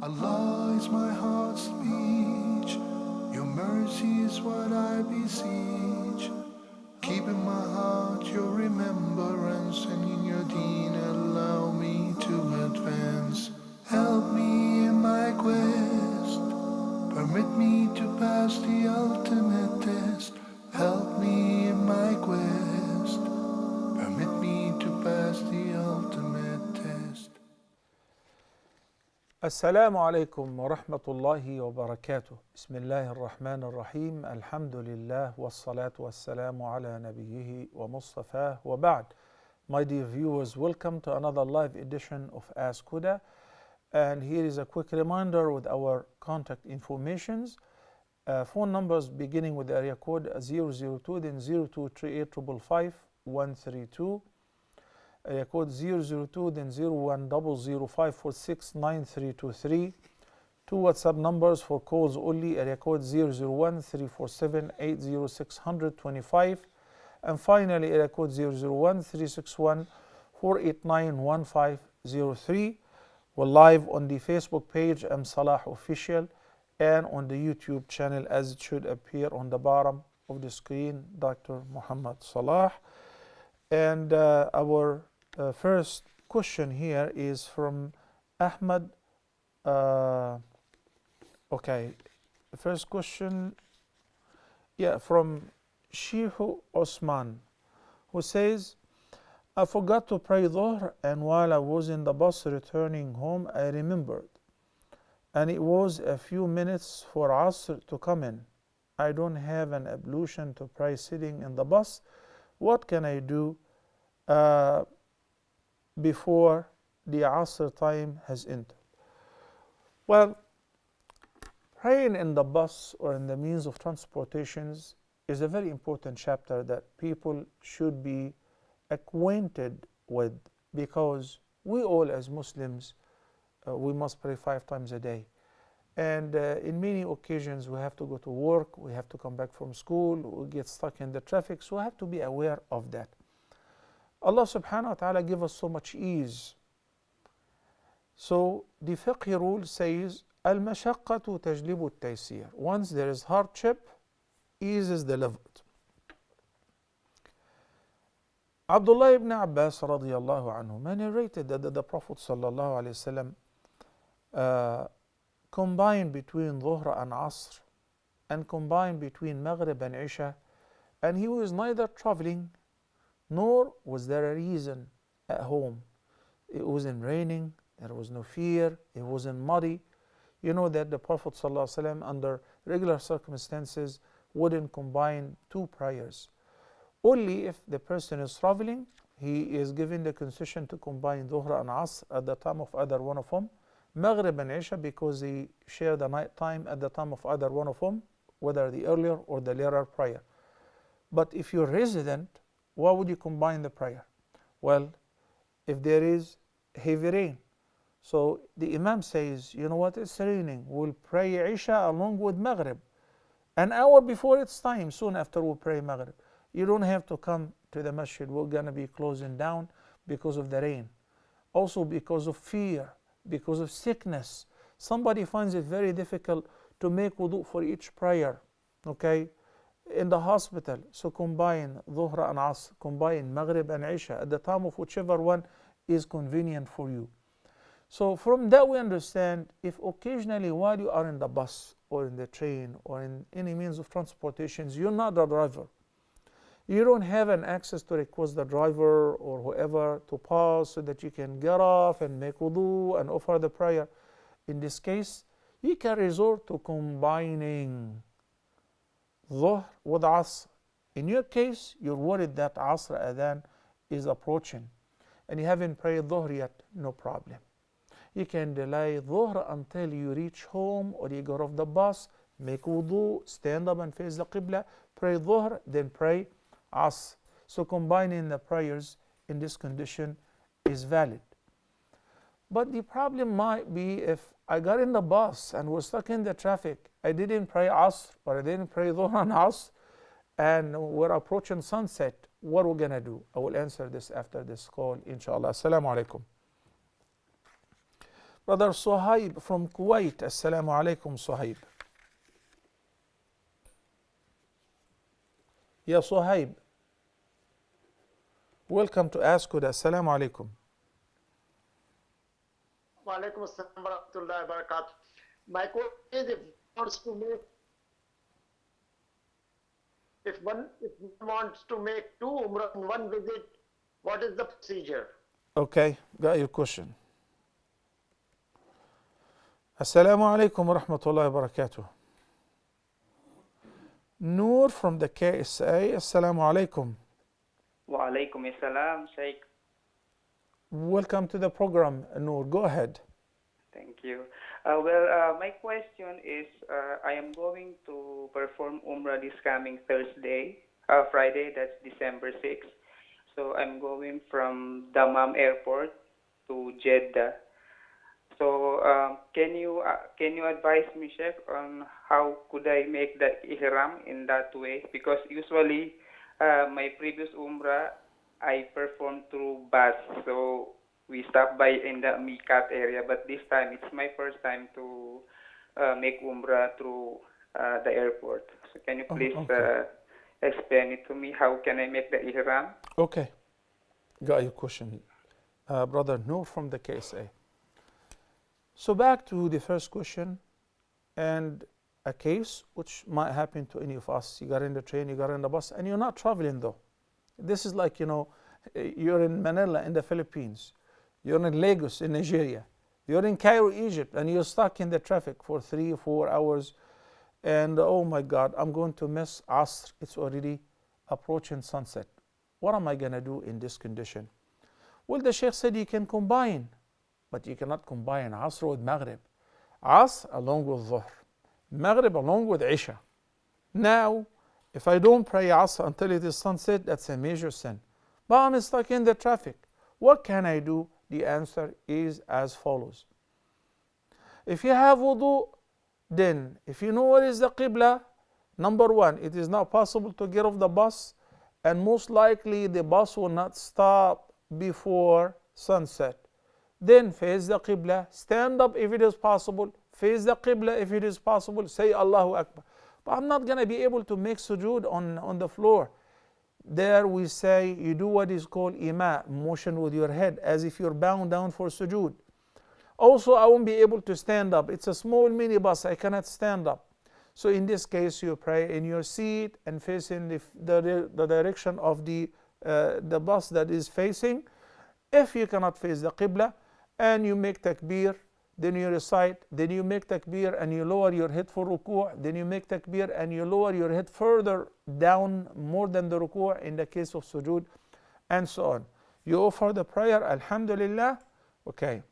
Allah is my heart's speech. Your mercy is what I beseech. Keep in my heart your remembrance, and in your deen allow me to advance. Help me in my quest. Permit me to pass the ultimate test. Help me in my quest. Permit me to pass the ultimate test. السلام عليكم ورحمة الله وبركاته. بسم الله الرحمن الرحيم. الحمد لله والصلاة والسلام على نبيه ومصطفاه وبعد. My dear viewers, welcome to another live edition of Ask Huda. And here is a quick reminder with our contact informations. Phone numbers beginning with the area code 002, then 0238555132. Area code 002, then 010054699323. Two WhatsApp numbers for calls only. Area code 001-347-80625. And finally, area code 001-361-489-1503. We're live on the Facebook page, Salah Official, and on the YouTube channel as it should appear on the bottom of the screen, Dr. Muhammad Salah. And our first question here is from Ahmad. Okay, the first question, from Shehu Osman, who says, I forgot to pray Dhuhr, and while I was in the bus returning home, I remembered. And it was a few minutes for Asr to come in. I don't have an ablution to pray sitting in the bus. What can I do before the Asr time has entered? Well, praying in the bus or in the means of transportations is a very important chapter that people should be acquainted with, because we all as Muslims, we must pray 5 times a day. And in many occasions we have to go to work, we have to come back from school, we get stuck in the traffic, so we have to be aware of that. Allah subhanahu wa ta'ala give us so much ease. So the fiqh rule says, al-mashaqqatu tajlibu at-taysir. Once there is hardship, ease is delivered. Abdullah ibn Abbas radiyallahu anhu narrated that the Prophet sallallahu alayhi wasallam combined between Dhuhr and Asr and combined between Maghrib and Isha, and he was neither traveling nor was there a reason at home. It wasn't raining, there was no fear, it wasn't muddy. You know that the Prophet ﷺ under regular circumstances wouldn't combine 2 prayers. Only if the person is traveling, he is given the concession to combine Dhuhr and Asr at the time of either one of them, Maghrib and Isha because they share the night time at the time of either one of them, whether the earlier or the later prayer. But if you're resident, why would you combine the prayer? Well, if there is heavy rain, so the Imam says, you know what, it's raining, we'll pray Isha along with Maghrib. An hour before its time, soon after we pray Maghrib. You don't have to come to the masjid, we're going to be closing down because of the rain. Also because of fear, because of sickness. Somebody finds it very difficult to make wudu for each prayer, okay? In the hospital, so combine Dhuhr and Asr, combine Maghrib and Isha at the time of whichever one is convenient for you. So from that we understand, if occasionally while you are in the bus or in the train or in any means of transportations, you're not the driver, you don't have an access to request the driver or whoever to pause so that you can get off and make wudu and offer the prayer. In this case, you can resort to combining Dhuhr with Asr. In your case, you're worried that Asr Adhan is approaching and you haven't prayed Dhuhr yet, no problem. You can delay Dhuhr until you reach home or you get off the bus, make wudu, stand up and face the Qibla, pray Dhuhr, then pray Asr. So combining the prayers in this condition is valid. But the problem might be if I got in the bus and was stuck in the traffic, I didn't pray Asr or I didn't pray Dhuhr and Asr, and we're approaching sunset, what are we going to do? I will answer this after this call, inshallah. Assalamu alaikum. Brother Suhaib from Kuwait. Assalamu alaikum, Suhaib. Ya Suhaib, welcome to Ask Huda. Assalamu alaikum. Wa alaikum assalam wa rahmatullahi wa barakatuh. My question is, if one wants to make two umrah in one visit, what is the procedure? Okay, got your question. Assalamu alaikum wa rahmatullahi wa barakatuh. Noor from the KSA. Assalamu alaikum. Wa alaikum assalam, Sheikh. Welcome to the program, Noor. Go ahead. Thank you. My question is, I am going to perform Umrah this coming Friday, that's December 6th. So I'm going from Dammam Airport to Jeddah. So can you advise me, Sheikh, on how could I make the ihram in that way? Because usually my previous Umrah I performed through bus, so we stopped by in the Miqat area. But this time it's my first time to make Umrah through the airport. So can you please explain it to me? How can I make the ihram? Okay, got your question. Brother Noor from the KSA. So back to the first question, and a case which might happen to any of us. You got in the train, you got in the bus, and you're not traveling though. This is like, you're in Manila in the Philippines, you're in Lagos in Nigeria, you're in Cairo, Egypt, and you're stuck in the traffic for 3 or 4 hours, and oh my God, I'm going to miss Asr. It's already approaching sunset. What am I going to do in this condition? Well, the Sheikh said you can combine, but you cannot combine Asr with Maghrib. Asr along with Dhuhr, Maghrib along with Isha. Now, if I don't pray Asr until it is sunset, that's a major sin. But I'm stuck in the traffic. What can I do? The answer is as follows. If you have wudu, then if you know where is the Qibla, number one, it is not possible to get off the bus, and most likely the bus will not stop before sunset. Then face the Qibla, stand up if it is possible, face the Qibla if it is possible, say Allahu Akbar. But I'm not going to be able to make sujood on the floor. There we say you do what is called ima, motion with your head, as if you're bound down for sujood. Also, I won't be able to stand up. It's a small minibus, I cannot stand up. So in this case, you pray in your seat and facing the direction of the bus that is facing. If you cannot face the Qibla, and you make takbir, then you recite, then you make takbir and you lower your head for ruku', then you make takbir and you lower your head further down more than the ruku' in the case of sujood, and so on. You offer the prayer, Alhamdulillah. Okay.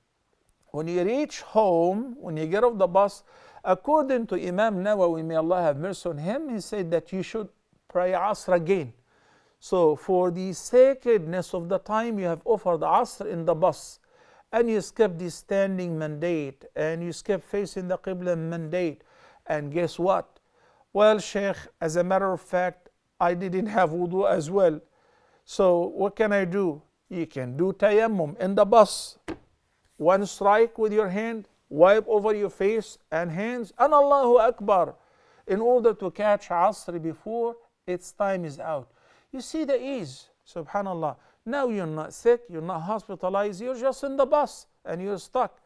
When you reach home, when you get off the bus, according to Imam Nawawi, may Allah have mercy on him, he said that you should pray Asr again. So for the sacredness of the time, you have offered Asr in the bus, and you skip the standing mandate, and you skip facing the Qibla mandate. And guess what? Well, Sheikh, as a matter of fact, I didn't have wudu as well. So what can I do? You can do tayammum in the bus. One strike with your hand, wipe over your face and hands, and Allahu Akbar, in order to catch Asr before its time is out. You see the ease, subhanallah. Now you're not sick, you're not hospitalized, you're just in the bus and you're stuck.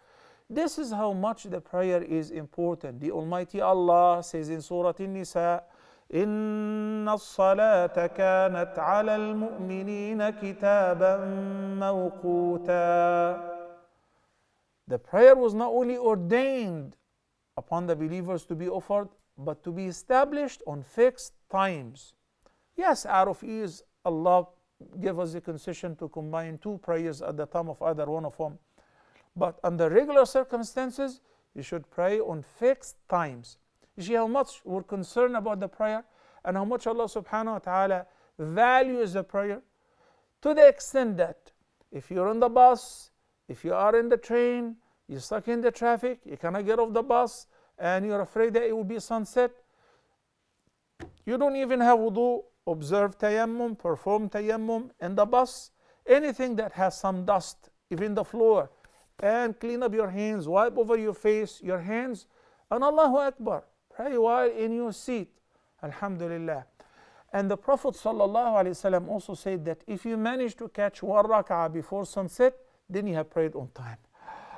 This is how much the prayer is important. The Almighty Allah says in Surah An-Nisa, إِنَّ الصَّلَاةَ كَانَتْ عَلَى الْمُؤْمِنِينَ كِتَابًا مَوْقُوتًا. The prayer was not only ordained upon the believers to be offered, but to be established on fixed times. Yes, out of ease, Allah gave us the concession to combine 2 prayers at the time of either one of them. But under regular circumstances, you should pray on fixed times. You see how much we're concerned about the prayer and how much Allah subhanahu wa ta'ala values the prayer, to the extent that if you're on the bus, if you are in the train, you're stuck in the traffic, you cannot get off the bus, and you're afraid that it will be sunset, you don't even have wudu, observe tayammum, perform tayammum in the bus. Anything that has some dust, even the floor, and clean up your hands, wipe over your face, your hands, and Allahu Akbar. Pray while in your seat. Alhamdulillah. And the Prophet ﷺ also said that if you manage to catch one rak'ah before sunset, then you have prayed on time.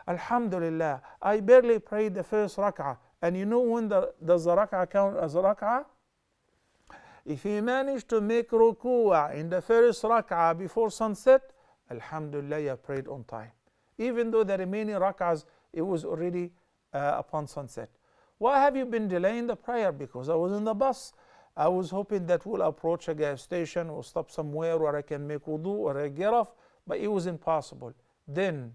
Alhamdulillah. I barely prayed the first rak'ah. And you know when does the rak'ah count as a rak'ah? If you manage to make ruku'ah in the first rak'ah before sunset, Alhamdulillah, you have prayed on time. Even though the remaining rak'ahs, it was already upon sunset. Why have you been delaying the prayer? Because I was in the bus. I was hoping that we'll approach a gas station or stop somewhere where I can make wudu or I get off, but it was impossible. Then,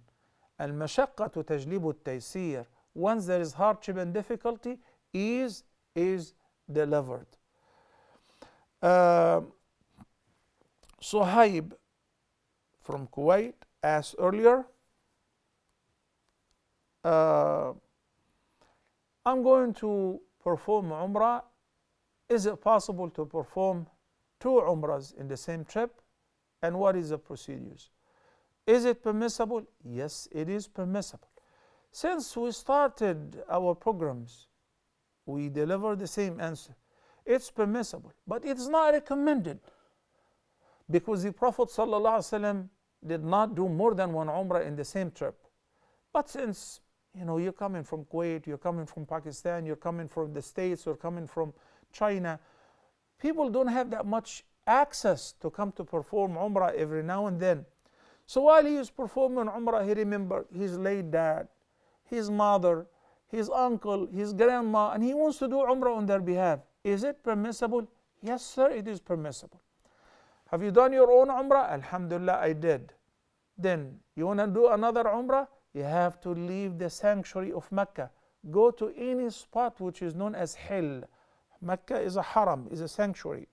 al-mashaqqatu tajlibu at-taysir. Once there is hardship and difficulty, ease is delivered. Suhaib from Kuwait asked earlier, I'm going to perform Umrah. Is it possible to perform 2 Umrahs in the same trip? And what is the procedures? Is it permissible? Yes, it is permissible. Since we started our programs, we deliver the same answer. It's permissible, but it's not recommended, because the Prophet ﷺ did not do more than 1 Umrah in the same trip. But since you're coming from Kuwait, you're coming from Pakistan, you're coming from the States, you're coming from China, people don't have that much access to come to perform Umrah every now and then. So while he is performing Umrah, he remembered his late dad, his mother, his uncle, his grandma, and he wants to do Umrah on their behalf. Is it permissible? Yes, sir, it is permissible. Have you done your own Umrah? Alhamdulillah, I did. Then, you want to do another Umrah? You have to leave the sanctuary of Mecca. Go to any spot which is known as Hill. Mecca is a haram, is a sanctuary.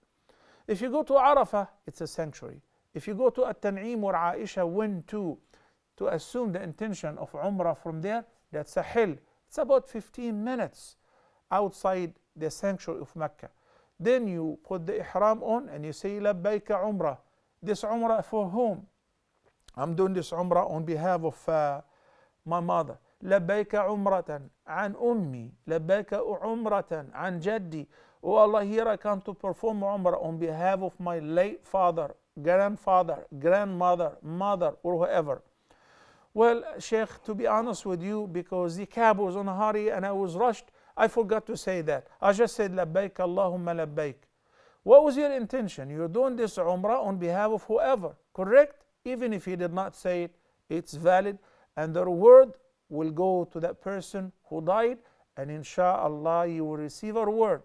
If you go to Arafah, it's a sanctuary. If you go to At-Tan'im where Aisha went to assume the intention of Umrah from there, that's a Hill. It's about 15 minutes outside the sanctuary of Mecca. Then you put the ihram on and you say, Labbaika Umrah. This Umrah for whom? I'm doing this Umrah on behalf of my mother. لبيك عمرة عن أمي لبيك عمرة عن جدي. Oh Allah, here I come to perform Umrah on behalf of my late father, grandfather, grandmother, mother, or whoever. Well, Sheikh, to be honest with you, because the cab was on a hurry and I was rushed, I forgot to say that. I just said لبيك اللهم لبيك. What was your intention? You're doing this Umrah on behalf of whoever, correct? Even if you did not say it, it's valid, and the reward will go to that person who died, and insha'Allah you will receive a reward.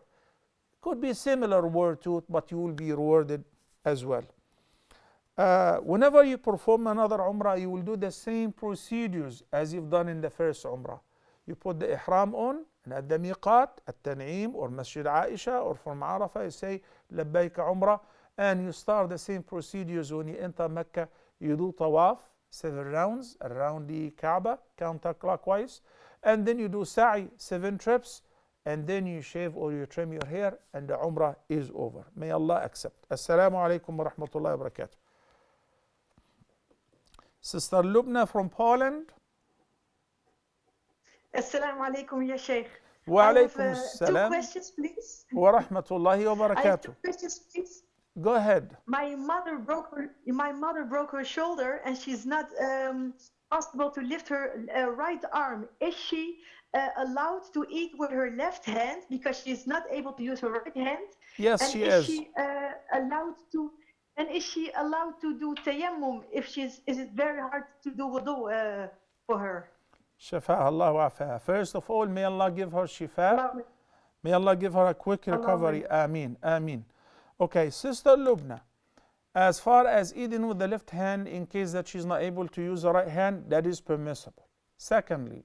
Could be similar reward to it, but you will be rewarded as well. Whenever you perform another Umrah, you will do the same procedures as you've done in the first Umrah. You put the ihram on, and at the miqat, at Tan'im or Masjid Aisha or from Arafah, you say Labbaik Umrah, and you start the same procedures when you enter Mecca. You do tawaf, 7 rounds around the Kaaba, counterclockwise, and then you do sa'i, 7 trips, and then you shave or you trim your hair, and the Umrah is over. May Allah accept. Assalamu alaikum wa rahmatullahi wa barakatuh. Sister Lubna from Poland. Assalamu alaikum, ya Sheikh. Wa I have alaikum 2 assalam questions, please. wa rahmatullahi wa I have 2 barakatuh. questions, please. Go ahead. My mother broke her shoulder, and she's not possible to lift her right arm. Is she allowed to eat with her left hand because she's not able to use her right hand? Yes, And she is is. she allowed to? And is she allowed to do tayammum if she's? Is it very hard to do wudu for her? Shafa Allah wa afa. First of all, may Allah give her shifa. May Allah give her a quick recovery. Ameen. Ameen. Okay, Sister Lubna, as far as eating with the left hand in case that she's not able to use the right hand, that is permissible. Secondly,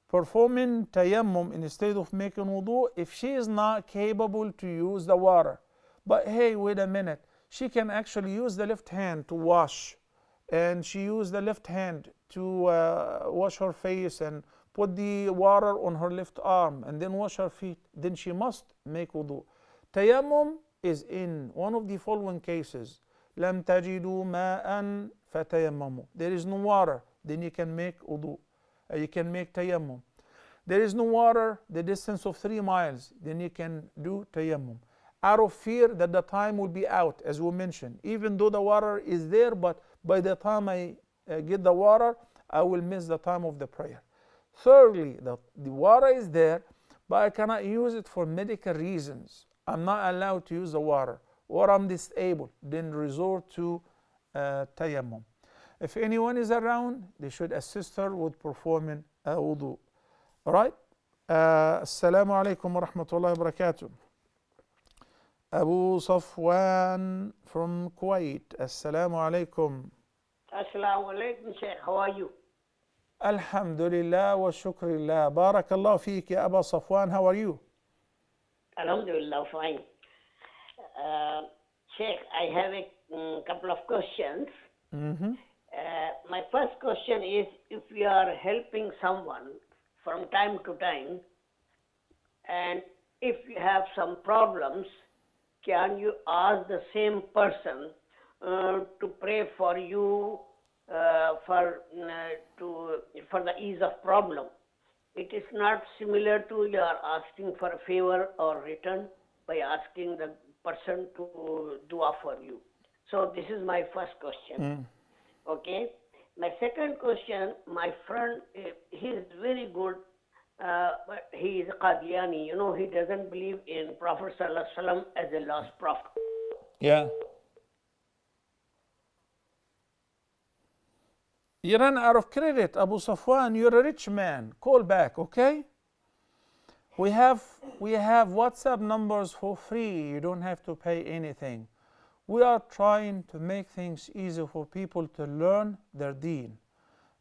performing tayammum instead of making wudu if she is not capable to use the water. But hey, wait a minute, she can actually use the left hand to wash, and she used the left hand to wash her face and put the water on her left arm and then wash her feet, then she must make wudu. Tayammum is in one of the following cases. لم تجدوا ماء فتيمموا. There is no water. then you can make wudu. You can make tayammum. There is no water, the distance of 3 miles, then you can do tayammum. Out of fear that the time will be out, as we mentioned. Even though the water is there, but by the time I get the water, I will miss the time of the prayer. Thirdly, the water is there, but I cannot use it for medical reasons. I'm not allowed to use the water, or I'm disabled, then resort to tayammum. If anyone is around, they should assist her with performing wudu. All right? Assalamu alaikum wa rahmatullahi wa barakatuh. Abu Safwan from Kuwait. Assalamu alaikum. Assalamu alaikum, Sheikh. How are you? Alhamdulillah wa shukrillah. Barakallah feek ya Abu Safwan. How are you? Alhamdulillah, fine. Sheikh, I have a couple of questions. My first question is, if we are helping someone from time to time, and if you have some problems, can you ask the same person to pray for you for the ease of problem? It is not similar to you are asking for a favor or return by asking the person to dua for you. So this is my first question. Okay. My second question, my friend, he is very good, but he is Qadiani. You know, he doesn't believe in Prophet Sallallahu Alaihi Wasallam as a lost prophet. Yeah. You ran out of credit, Abu Safwan. You're a rich man. Call back, okay? We have WhatsApp numbers for free. You don't have to pay anything. We are trying to make things easy for people to learn their deen.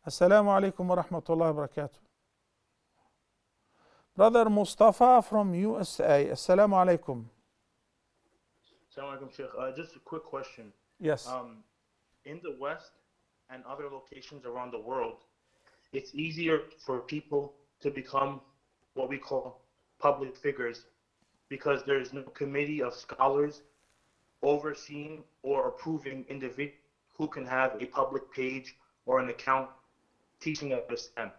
Assalamu alaikum wa rahmatullahi wa barakatuh. Brother Mostafa from USA. Assalamu alaikum. Salam Alaikum, Sheikh. Just a quick question. Yes. In the West and other locations around the world, it's easier for people to become what we call public figures because there's no committee of scholars overseeing or approving individuals who can have a public page or an account teaching of Islam.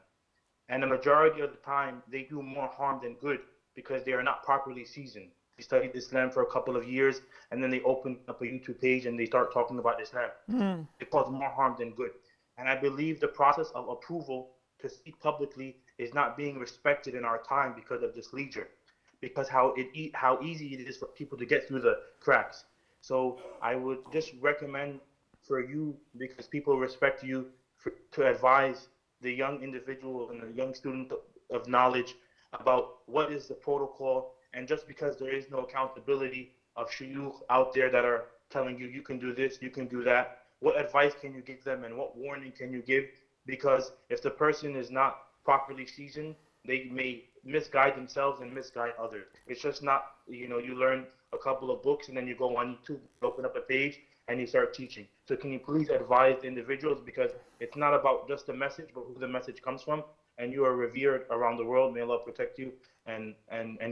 And the majority of the time, they do more harm than good because they are not properly seasoned. They studied Islam for a couple of years, and then they open up a YouTube page and they start talking about Islam. It causes more harm than good. And I believe the process of approval to speak publicly is not being respected in our time because of this leisure, because how easy it is for people to get through the cracks. So I would just recommend for you, because people respect you, to advise the young individual and the young student of knowledge about what is the protocol. And just because there is no accountability of shuyukh out there that are telling you, you can do this, you can do that, what advice can you give them and what warning can you give? Because if the person is not properly seasoned, they may misguide themselves and misguide others. It's just not, you learn a couple of books and then you go on YouTube, open up a page, and you start teaching. So can you please advise the individuals, because it's not about just the message, but who the message comes from. And you are revered around the world. May Allah protect you and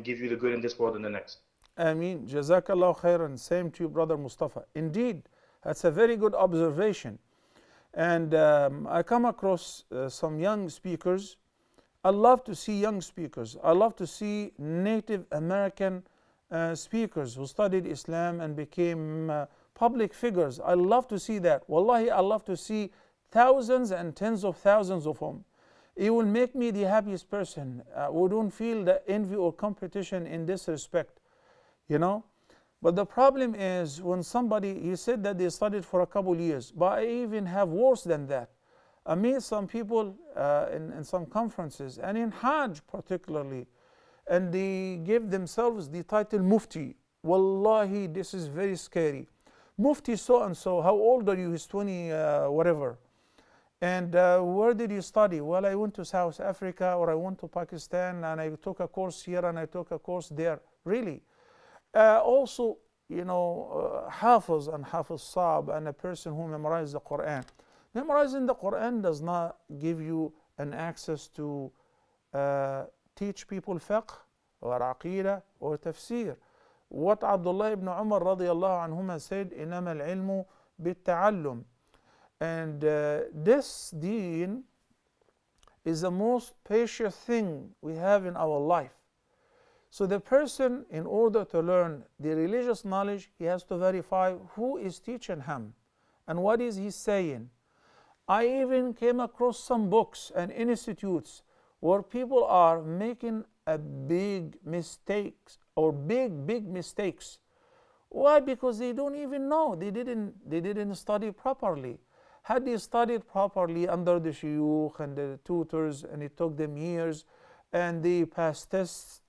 give you the good in this world and the next. Ameen. Jazakallah khairan. Same to you, Brother Mustafa. Indeed, that's a very good observation. And I come across some young speakers. I love to see young speakers. I love to see Native American speakers who studied Islam and became public figures. I love to see that. Wallahi, I love to see thousands and tens of thousands of them. It will make me the happiest person. We don't feel the envy or competition in this respect, But the problem is when somebody, he said that they studied for a couple years, but I even have worse than that. I meet some people in some conferences, and in Hajj particularly, and they give themselves the title Mufti. Wallahi, this is very scary. Mufti so-and-so, how old are you? He's 20 whatever. And where did you study? Well, I went to South Africa, or I went to Pakistan, and I took a course here and I took a course there. Really. Also, Hafiz and Hafiz Saab, and a person who memorized the Quran. Memorizing the Quran does not give you an access to teach people fiqh or aqidah or tafsir. What Abdullah ibn Umar radiallahu anhuma said, إِنَمَا الْعِلْمُ بِالتَّعَلُّمِ. And this deen is the most precious thing we have in our life. So the person, in order to learn the religious knowledge, he has to verify who is teaching him and what is he saying. I even came across some books and institutes where people are making a big mistakes or big mistakes. Why? Because they don't even know. They didn't study properly. Had they studied properly under the shuyukh and the tutors, and it took them years, and they passed tests,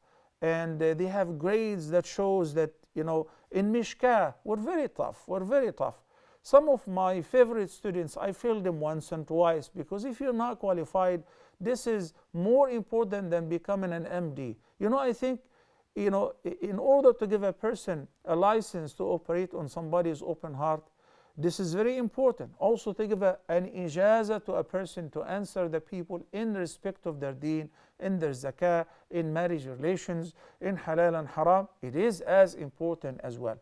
and they have grades that shows that, in Mishkah, we're very tough. Some of my favorite students, I failed them once and twice, because if you're not qualified, this is more important than becoming an MD. I think, in order to give a person a license to operate on somebody's open heart, this is very important. Also, to give an ijazah to a person to answer the people in respect of their deen, in their zakah, in marriage relations, in halal and haram, it is as important as well.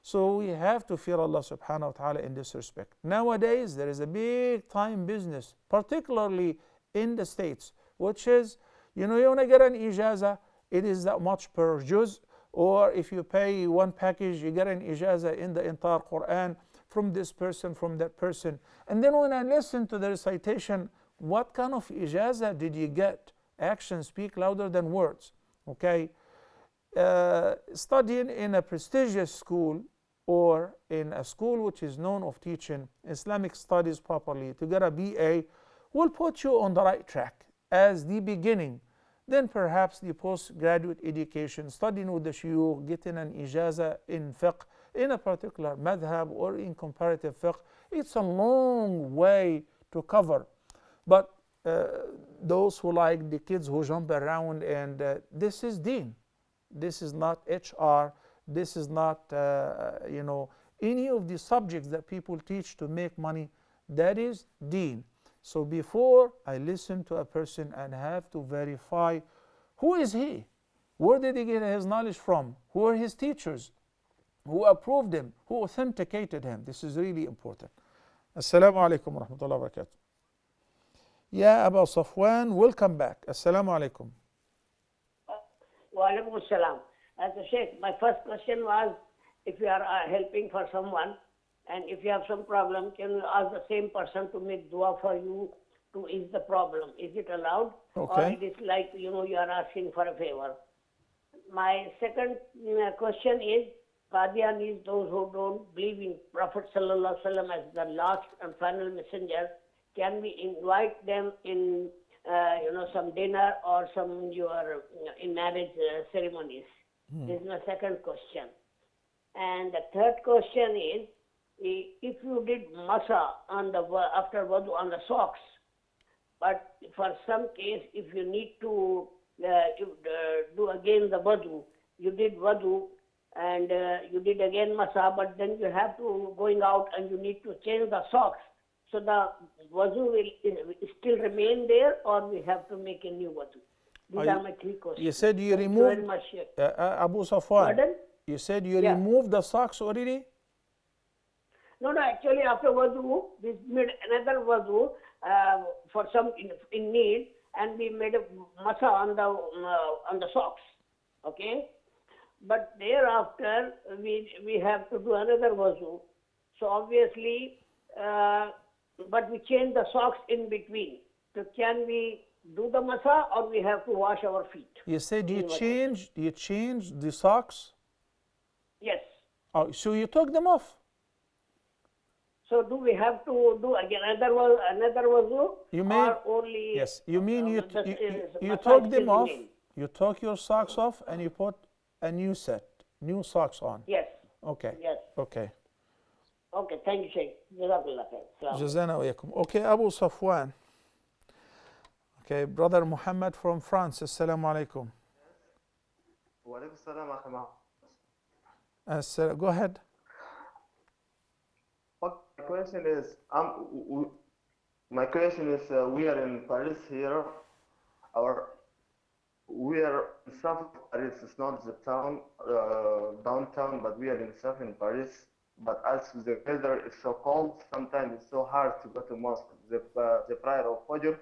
So we have to fear Allah subhanahu wa ta'ala in this respect. Nowadays, there is a big time business, particularly in the States, which is, you want to get an ijazah, it is that much per juz, or if you pay one package, you get an ijazah in the entire Quran from this person, from that person. And then when I listen to the recitation, what kind of ijazah did you get? Actions speak louder than words. Okay? Studying in a prestigious school or in a school which is known of teaching Islamic studies properly to get a BA will put you on the right track as the beginning. Then perhaps the postgraduate education, studying with the shuyukh, getting an ijazah in fiqh, in a particular madhab or in comparative fiqh, it's a long way to cover. But those who like the kids who jump around, and this is deen. This is not HR. This is not, any of the subjects that people teach to make money. That is deen. So before I listen to a person, I have to verify who is he? Where did he get his knowledge from? Who are his teachers? Who approved him? Who authenticated him? This is really important. Assalamu alaikum wa rahmatullahi wa barakatuh. Ya Abu Safwan, welcome back. Assalamu alaikum. Wa alaikum assalam. As a Sheikh, my first question was, if you are helping for someone, and if you have some problem, can you ask the same person to make dua for you to ease the problem? Is it allowed? Okay. Or it is like, you are asking for a favor? My second question is, Qadianis, those who don't believe in Prophet Sallallahu Alaihi Wasallam as the last and final messenger, can we invite them in, some dinner or some in marriage ceremonies? This is my second question. And the third question is, if you did masa on after wudu on the socks, but for some case, if you need to do again the wudu, you did wudu and you did again masa, but then you have to going out and you need to change the socks. So the wudu will still remain there, or we have to make a new wudu? These are my three questions. You said you Thank removed, very much, Abu Safwan, Pardon? you said you Yeah. removed the socks already? No, actually after wudu, we made another wudu for some in need, and we made a masa on the socks, okay? But thereafter, we have to do another wudu. So obviously, but we change the socks in between. So can we do the masa, or we have to wash our feet? You said you changed the socks? Yes. Oh, so you took them off? So do we have to do again another wudu? You mean, or only? yes, you mean you masa took them still off, remain? you took your socks off and you put a new socks on? Yes. Okay. Yes. Okay. Okay, thank you, Sheikh. Jazakallah khair. Salaam. Jazana wa yakum. Okay, Abu Safwan. Okay, brother Muhammad from France. Assalamu alaikum. Walaikum salam wa rahmatullah. Go ahead. My question is, we are in Paris here. We are in south of Paris. It's not the town, downtown, but we are in south in Paris. But as the weather is so cold, sometimes it's so hard to go to mosque. The prayer of Fajr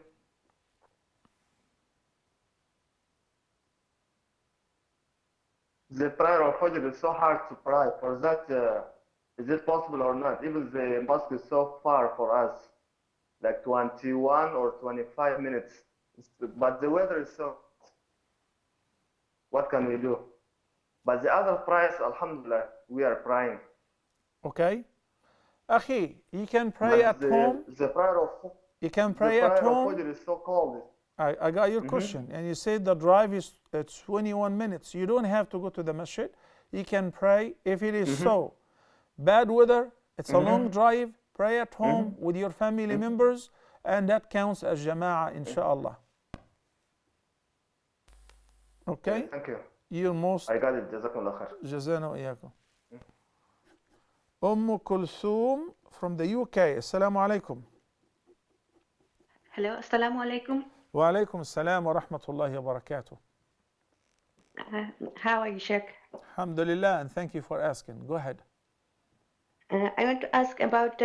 the prayer of Fajr is so hard to pray. For that, is it possible or not? Even the mosque is so far for us, like 21 or 25 minutes. But the weather is so. What can we do? But the other prayers, Alhamdulillah, we are praying. Okay. Akhi, you can pray But at home. The prayer of You can the pray at prayer of home. Fajr is so cold. I got your question. And you said the drive is 21 minutes. You don't have to go to the masjid. You can pray. If it is so bad weather, it's a long drive, pray at home with your family members, and that counts as jama'ah, inshallah. Okay? Thank you. You're most. I got it. Jazakumullah khair. جزانا وإياكم. Kulthum from the UK. Assalamu alaikum. Hello, Assalamu alaikum. Wa alaikum assalam wa rahmatullahi wa barakatuh. How are you, Sheikh? Alhamdulillah, and thank you for asking. Go ahead. I want to ask about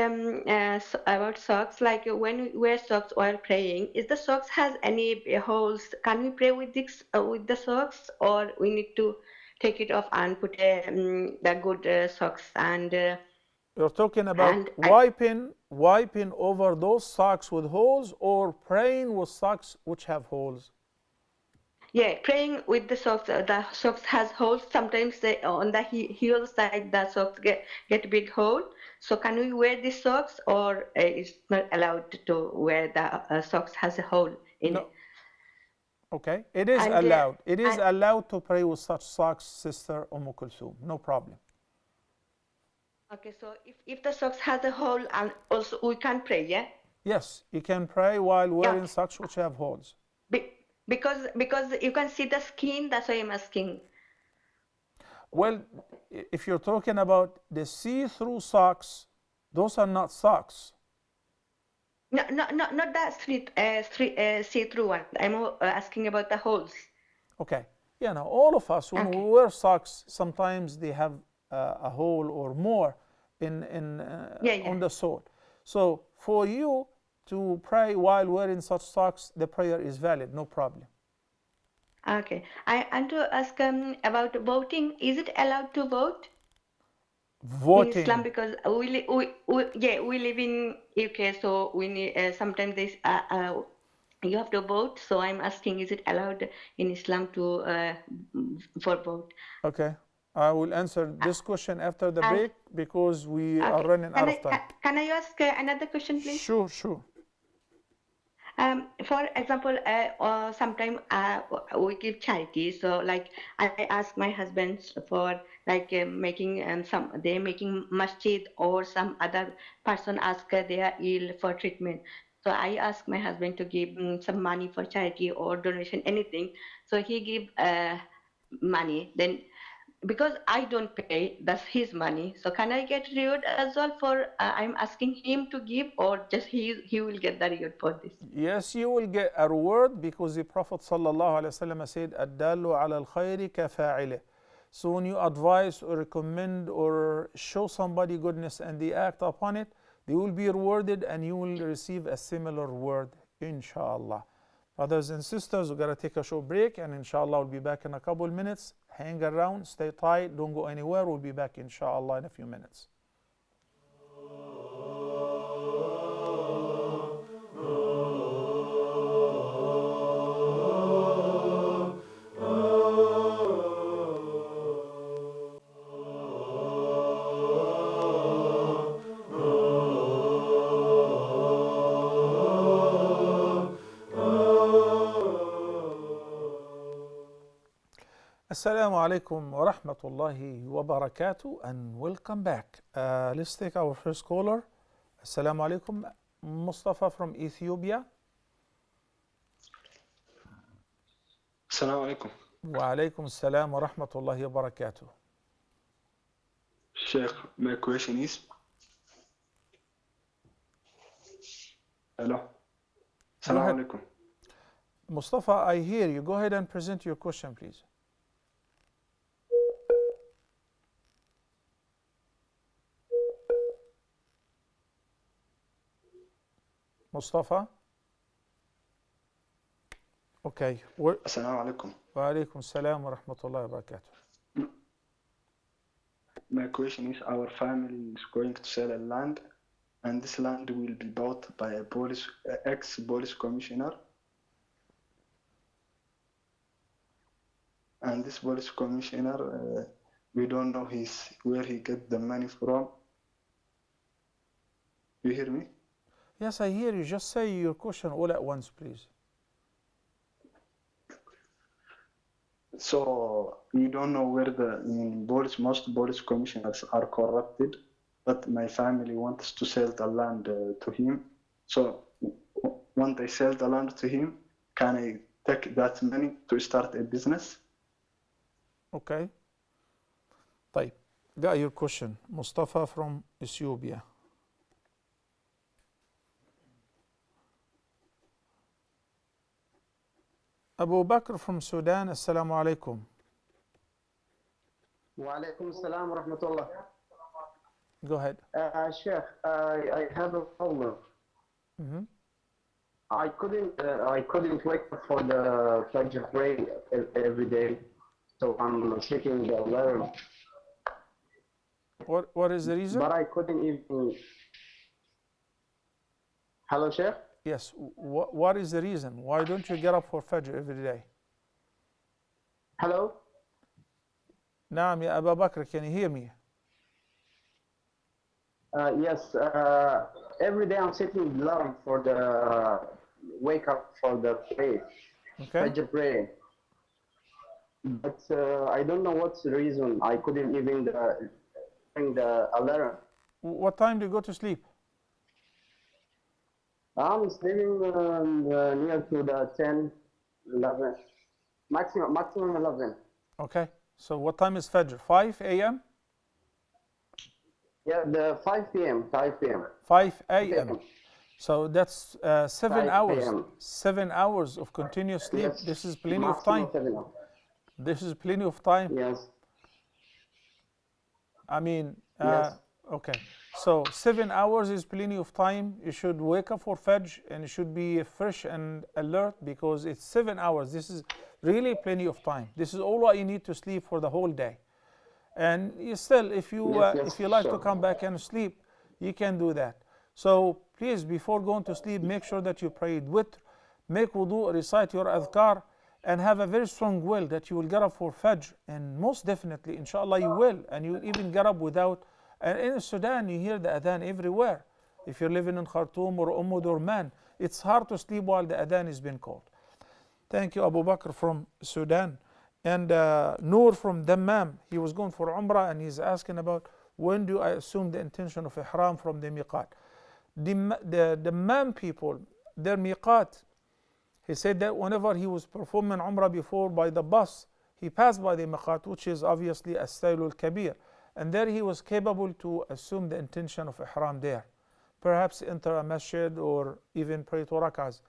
socks. Like when we wear socks while praying, is the socks has any holes? Can we pray with the socks, or we need to take it off and put the good socks? And you're talking about wiping over those socks with holes, or praying with socks which have holes? Yeah, praying with the socks has holes. Sometimes on the heel side, the socks get big hole. So can we wear these socks, or it's not allowed to wear the socks has a hole in it? Okay, it is allowed. It is allowed to pray with such socks, Sister Kulthum. No problem. Okay, so if the socks has a hole, and also we can pray, yeah? Yes, you can pray while wearing socks which have holes. Because you can see the skin, that's why I'm asking. Well, if you're talking about the see-through socks, those are not socks. No, not the see-through one. I'm asking about the holes. Okay. Yeah, now all of us, when we wear socks, sometimes they have a hole or more on the sole. So for you to pray while wearing such socks, the prayer is valid, no problem. Okay. I want to ask about voting. Is it allowed to vote? Voting. In Islam, because we live in UK, so we need sometimes this you have to vote. So I'm asking, is it allowed in Islam to for vote? Okay, I will answer this question after the break because we are running out of time. Can I ask another question, please? Sure. For example, sometimes we give charity. So, like, I ask my husband for making they're making masjid, or some other person ask they are ill for treatment. So I ask my husband to give some money for charity or donation, anything. So he give money. Then, because I don't pay, that's his money. So can I get reward as well for I'm asking him to give, or just he will get the reward for this? Yes, you will get a reward, because the Prophet ﷺ said, "Ad-dallu ala al-khayri kafa'ilih." So when you advise or recommend or show somebody goodness and they act upon it, they will be rewarded and you will receive a similar reward, inshallah. Brothers and sisters, we're going to take a short break, and inshallah we'll be back in a couple minutes. Hang around, stay tight, don't go anywhere. We'll be back inshallah in a few minutes. Assalamu alaikum wa rahmatullahi wa barakatuh, and welcome back. Let's take our first caller. Assalamu alaikum. Mostafa from Ethiopia. Assalamu alaikum. Wa alaikum assalam wa rahmatullahi wa barakatuh. Sheikh, my question is. Hello. Assalamu alaikum. Mustafa, I hear you. Go ahead and present your question, please. Mustafa? Okay. Assalamu alaikum. Wa alaikum assalam wa rahmatullahi wa barakatuh. My question is, our family is going to sell a land, and this land will be bought by a ex-police commissioner. And this police commissioner, we don't know where he get the money from. You hear me? Yes, I hear you. Just say your question all at once, please. So we don't know where most police commissioners are corrupted, but my family wants to sell the land to him. So when they sell the land to him, can I take that money to start a business? Okay. طيب. Got your question. Mostafa from Ethiopia. Abu Bakr from Sudan. Assalamu alaikum. Wa alaikum salam wa rahmatullah. Go ahead. Sheikh, I have a problem. Mm-hmm. I couldn't wake up for the Fajr prayer every day, so I'm checking the alarm. What is the reason? But I couldn't even. Hello, Sheikh? Yes. What is the reason? Why don't you get up for Fajr every day? Hello? Naam, ya Abu Bakr, can you hear me? Yes. Every day I'm setting the alarm for the wake up for the prayer, Okay. Fajr prayer. But I don't know what's the reason. I couldn't even bring the alarm. What time do you go to sleep? I'm sleeping near to the 10, 11, maximum 11. Okay. So what time is Fajr? 5 a.m.? Yeah, the 5 p.m. 5 p.m. 5 a.m. So that's 7 5 hours. p.m. 7 hours of continuous sleep. Yes, This is plenty of maximum time. 7 hours. This is plenty of time. Yes. I mean, Yes. okay. So 7 hours is plenty of time. You should wake up for Fajr and you should be fresh and alert because it's 7 hours. This is really plenty of time. This is all what you need to sleep for the whole day. And you still, if you like to come back and sleep, you can do that. So please, before going to sleep, make sure that you pray witr, make wudu, recite your adhkar, and have a very strong will that you will get up for Fajr. And most definitely, inshallah, you will. And you will even get up without. And in Sudan, you hear the adhan everywhere. If you're living in Khartoum or Durman, it's hard to sleep while the adhan is being called. Thank you, Abu Bakr from Sudan. And Noor from Dammam, he was going for Umrah and he's asking about when do I assume the intention of Ihram from the miqat. The Dammam people, their miqat, he said that whenever he was performing Umrah before by the bus, he passed by the miqat, which is obviously As-Sailul Kabir. And there he was capable to assume the intention of Ihram there. Perhaps enter a masjid or even pray 2 rak'ahs.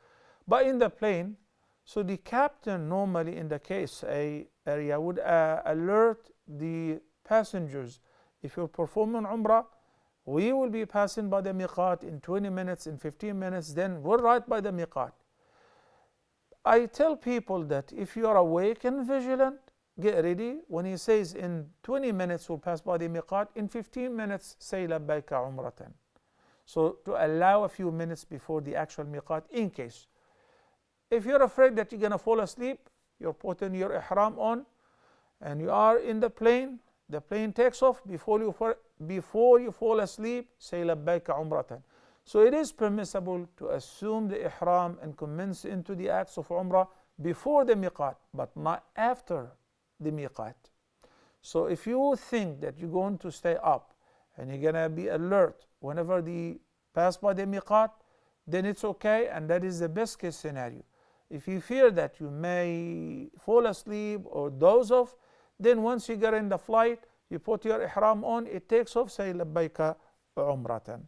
But in the plane, so the captain normally in the case area would alert the passengers. If you're performing Umrah, we will be passing by the miqat in 20 minutes, in 15 minutes, then we're right by the miqat. I tell people that if you are awake and vigilant, get ready. When he says in 20 minutes we'll pass by the miqat, in 15 minutes say labbaika umratan. So to allow a few minutes before the actual miqat in case. If you're afraid that you're going to fall asleep, you're putting your ihram on and you are in the plane takes off, before you fall asleep, say labbaika umratan. So it is permissible to assume the ihram and commence into the acts of umrah before the miqat, but not after the miqat. So if you think that you're going to stay up and you're going to be alert whenever the pass by the miqat, then it's okay, and that is the best case scenario. If you fear that you may fall asleep or doze off, then once you get in the flight, you put your ihram on, it takes off, say labbaika umratan.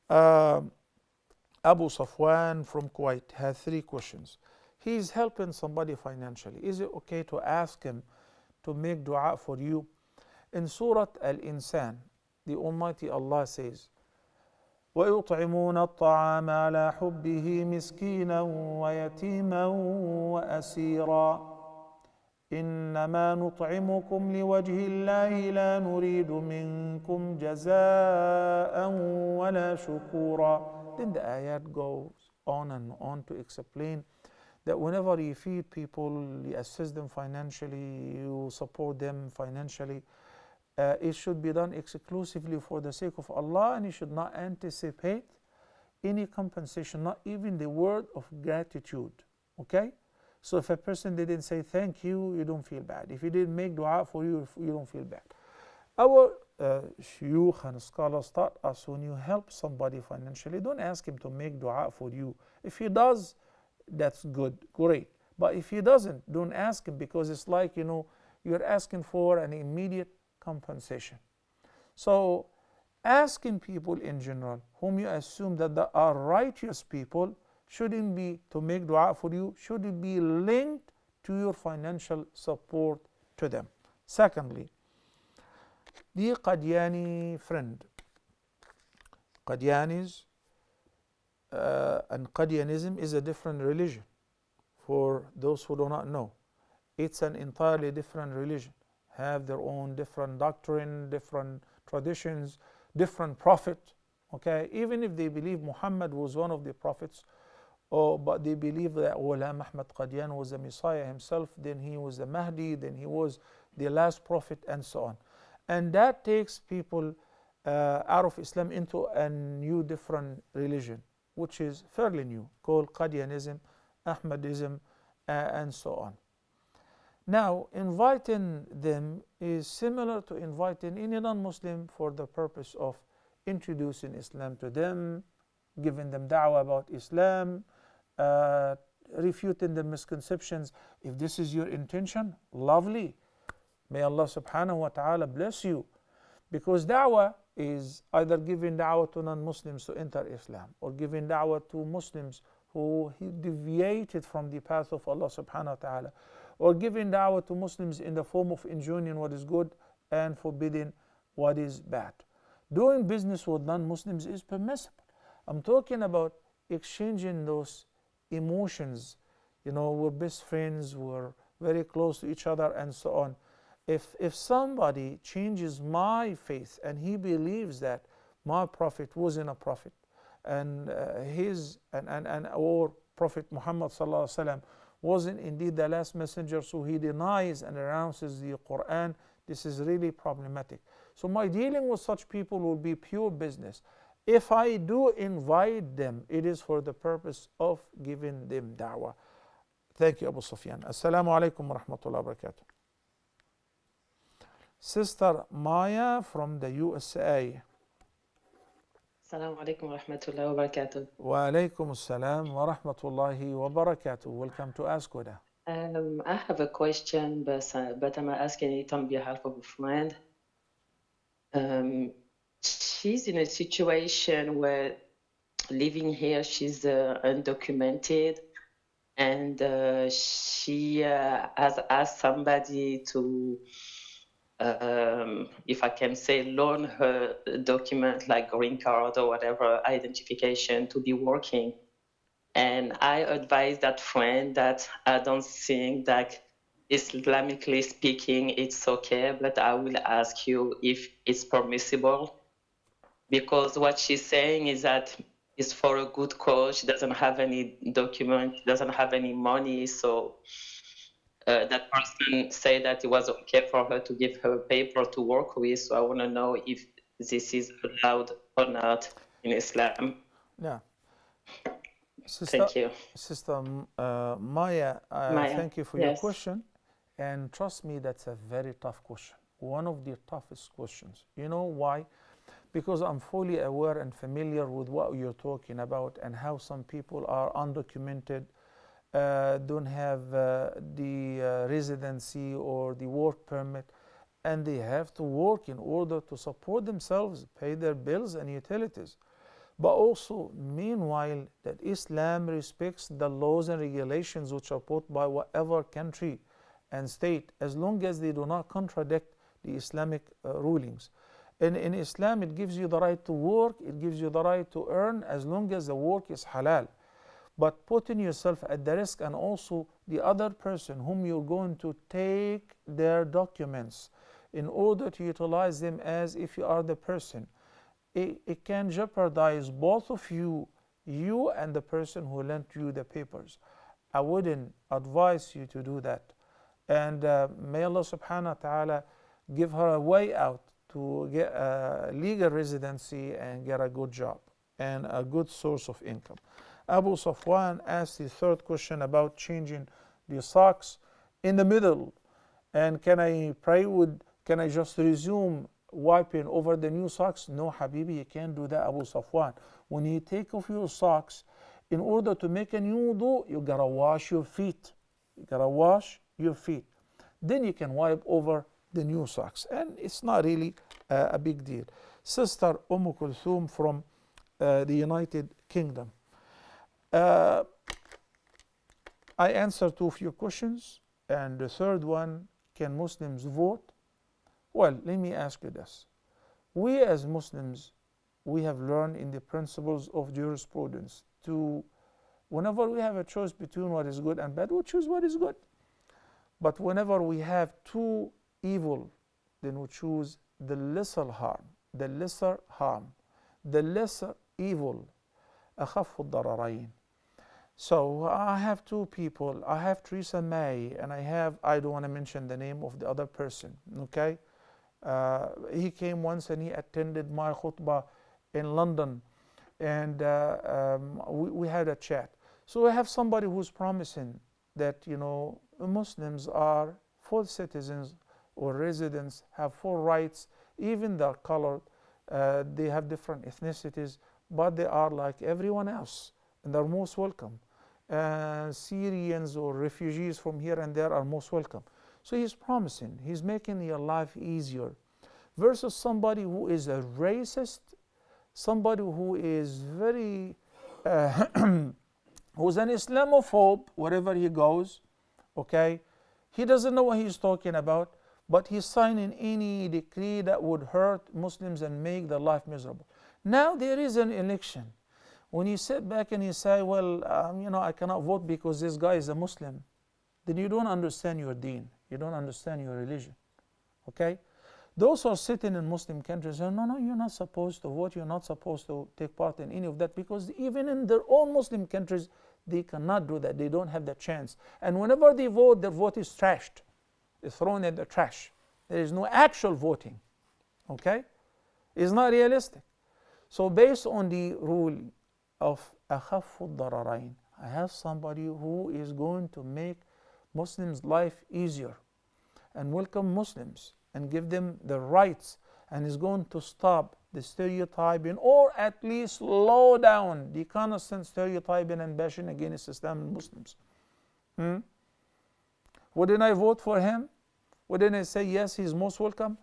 Abu Safwan from Kuwait has 3 questions. He's helping somebody financially. Is it okay to ask him to make dua for you? In Surah Al-Insan, the Almighty Allah says, وَيُطْعِمُونَ الطَّعَامَ عَلَى حُبِّهِ مِسْكِينًا وَيَتِيمًا وَأَسِيرًا. إنما نطعمكم لوجه الله لا نريد منكم جزاء ولا شكورا. Then the ayat goes on and on to explain that whenever you feed people, you assist them financially, you support them financially, it should be done exclusively for the sake of Allah, and you should not anticipate any compensation, not even the word of gratitude. Okay? So if a person didn't say thank you, you don't feel bad. If he didn't make dua for you, you don't feel bad. Our shuyukh and scholars taught us, when you help somebody financially, don't ask him to make dua for you. If he does, that's good, great. But if he doesn't, don't ask him, because it's like, you're asking for an immediate compensation. So asking people in general, whom you assume that they are righteous people, shouldn't be to make dua for you, should it be linked to your financial support to them. Secondly, the Qadiani friend. Qadianis and Qadianism is a different religion. For those who do not know, it's an entirely different religion. Have their own different doctrine, different traditions, different prophet. Okay, even if they believe Muhammad was one of the prophets, but they believe that Ghulam Ahmad Qadian was the Messiah himself, then he was the Mahdi, then he was the last prophet, and so on. And that takes people out of Islam into a new different religion, which is fairly new, called Qadianism, Ahmadism, and so on. Now, inviting them is similar to inviting any non-Muslim for the purpose of introducing Islam to them, giving them da'wah about Islam, refuting the misconceptions. If this is your intention, lovely. May Allah subhanahu wa ta'ala bless you. Because da'wah is either giving da'wah to non-Muslims to enter Islam, or giving da'wah to Muslims who deviated from the path of Allah subhanahu wa ta'ala, or giving da'wah to Muslims in the form of enjoining what is good and forbidding what is bad. Doing business with non-Muslims is permissible. I'm talking about exchanging those emotions. We're best friends, we're very close to each other, and so on. If somebody changes my faith and he believes that my prophet wasn't a prophet, and or Prophet Muhammad sallallahu alaihi wasallam wasn't indeed the last messenger, so he denies and renounces the Quran, this is really problematic. So my dealing with such people will be pure business. If I do invite them, it is for the purpose of giving them da'wah. Thank you, Abu Sufyan. Assalamu alaikum wa rahmatullahi wa barakatuh. Sister Maya from the USA. Assalamu alaikum wa rahmatullahi wa barakatuh. Wa alaikum assalam wa rahmatullahi wa barakatuh. Welcome to Ask Huda. I have a question, but I'm asking it on behalf of a friend. She's in a situation where living here, she's undocumented, and she has asked somebody to, if I can say, loan her document like green card or whatever identification to be working. And I advise that friend that I don't think that Islamically speaking it's okay, but I will ask you if it's permissible, because what she's saying is that it's for a good cause. She doesn't have any document, doesn't have any money, so that person said that it was okay for her to give her paper to work with. So I want to know if this is allowed or not in Islam. Yeah. Sister, Thank you. Sister Maya, thank you for your question. And trust me, that's a very tough question. One of the toughest questions. You know why? Because I'm fully aware and familiar with what you're talking about and how some people are undocumented, don't have the residency or the work permit, and they have to work in order to support themselves, pay their bills and utilities. But also, meanwhile, that Islam respects the laws and regulations which are put by whatever country and state, as long as they do not contradict the Islamic rulings. And in Islam, it gives you the right to work, it gives you the right to earn, as long as the work is halal. but putting yourself at the risk, and also the other person whom you're going to take their documents in order to utilize them as if you are the person. It can jeopardize both of you, you and the person who lent you the papers. I wouldn't advise you to do that. And may Allah subhanahu wa ta'ala give her a way out to get a legal residency and get a good job and a good source of income. Abu Safwan asked the third question about changing the socks in the middle. And can I just resume wiping over the new socks? No, Habibi, you can't do that, Abu Safwan. When you take off your socks, in order to make a new wudu, you gotta wash your feet. You gotta wash your feet. Then you can wipe over the new socks. And it's not really a big deal. Sister Kulthum from the United Kingdom. I answered two of your questions. And the third one, can Muslims vote? Well, let me ask you this. We as Muslims, we have learned in the principles of jurisprudence to, whenever we have a choice between what is good and bad, we choose what is good. But whenever we have two evil, then we choose the lesser harm, the lesser harm, the lesser evil. أخف الضررين. So I have two people. I have Theresa May, and I don't want to mention the name of the other person, okay? He came once and he attended my khutbah in London, and we had a chat. So I have somebody who's promising that, Muslims are full citizens or residents, have full rights, even they're colored, they have different ethnicities, but they are like everyone else, and they're most welcome. Syrians or refugees from here and there are most welcome. So he's promising, he's making your life easier, versus somebody who is a racist, somebody who is very, who's an Islamophobe wherever he goes, okay? He doesn't know what he's talking about, but he's signing any decree that would hurt Muslims and make their life miserable. Now there is an election. When you sit back and you say, well, I cannot vote because this guy is a Muslim, then you don't understand your deen. You don't understand your religion, okay? Those who are sitting in Muslim countries say, no, you're not supposed to vote. You're not supposed to take part in any of that, because even in their own Muslim countries, they cannot do that. They don't have that chance. And whenever they vote, their vote is trashed. It's thrown in the trash. There is no actual voting, okay? It's not realistic. So based on the rule of أخف الضررين, I have somebody who is going to make Muslims' life easier and welcome Muslims and give them the rights, and is going to stop the stereotyping, or at least slow down the constant stereotyping and bashing against Islam and Muslims. Wouldn't I vote for him? Wouldn't I say yes, he's most welcome?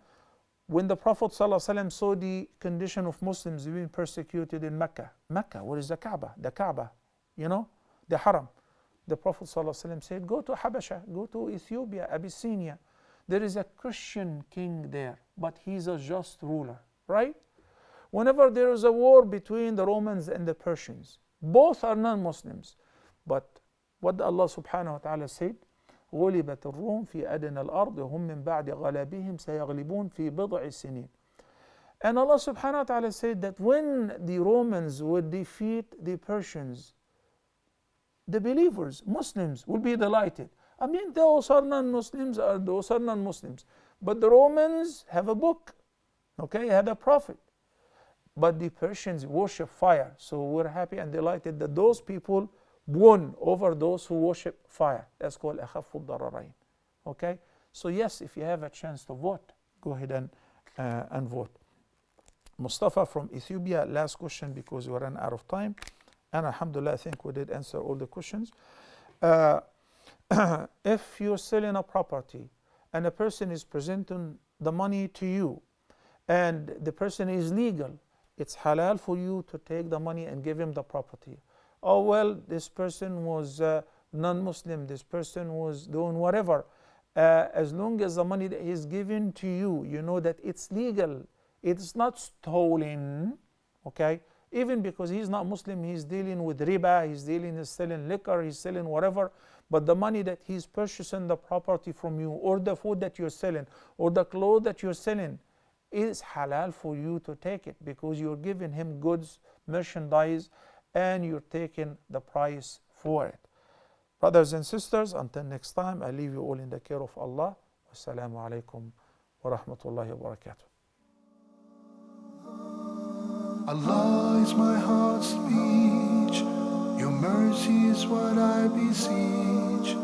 When the Prophet ﷺ saw the condition of Muslims being persecuted in Mecca, what is the Kaaba? The Kaaba, the Haram. The Prophet ﷺ said, go to Habasha, go to Ethiopia, Abyssinia. There is a Christian king there, but he's a just ruler, right? Whenever there is a war between the Romans and the Persians, both are non-Muslims. But what Allah subhanahu wa ta'ala said, غُلِبَتِ الرُّومُ فِي أَدْنَى الْأَرْضِ وَهُمْ مِنْ بَعْدِ غَلَبِهِمْ سَيَغْلِبُونَ فِي بِضْعِ سِنِينَ. And Allah subhanahu wa ta'ala said that when the Romans would defeat the Persians, the believers, Muslims, will be delighted. I mean, those are non-Muslims, but the Romans have a book, okay, had a prophet. But the Persians worship fire, so we're happy and delighted that those people won over those who worship fire. That's called أخف الضررين. Okay? So yes, if you have a chance to vote, go ahead and vote. Mustafa from Ethiopia, last question because we ran out of time. And alhamdulillah, I think we did answer all the questions. If you're selling a property and a person is presenting the money to you and the person is legal, it's halal for you to take the money and give him the property. Oh, well, this person was non-Muslim, this person was doing whatever. As long as the money that he's given to you, you know that it's legal, it's not stolen, okay? even because he's not Muslim, he's dealing with riba, he's selling liquor, he's selling whatever, but the money that he's purchasing the property from you, or the food that you're selling, or the clothes that you're selling, is halal for you to take it, because you're giving him goods, merchandise, and you're taking the price for it. Brothers and sisters, until next time, I leave you all in the care of Allah. Wassalamu alaikum wa rahmatullahi wa barakatuh. Allah is my heart's speech, your mercy is what I beseech.